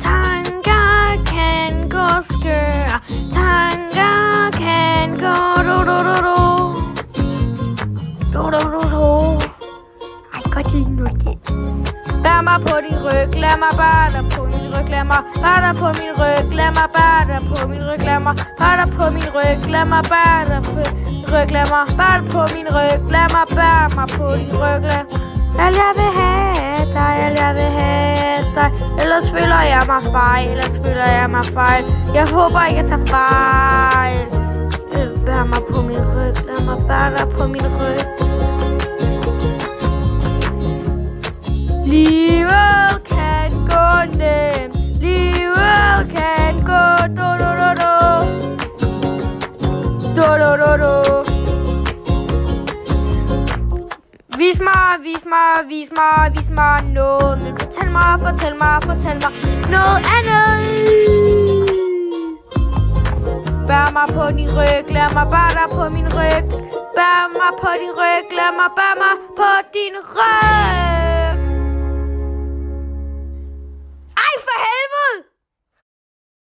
Tanker kan gå skøre. Tanker kan gå Ej, godt lige nu det. Bær mig på din ryg, lad mig bare dig på min ryg, lad mig bare dig på min ryg, lad mig bare dig på min ryg, lad mig bare dig på min ryg, lad mig bare dig på min ryg, lad mig bare på min ryg, lad mig bære mig på din ryg, Alt jeg vil have dig, alt jeg vil have dig. Ellers føler jeg mig fejl, Jeg håber ikke jeg tager fejl. Bær mig på min ryg, lad mig bære dig på min ryg. Livet kan gå nemt, livet kan gå Vis mig noget, men fortæl mig noget andet. Bær mig på din ryg, lad mig bare dig på min ryg. Bær mig på din ryg, lad mig bære mig på din ryg.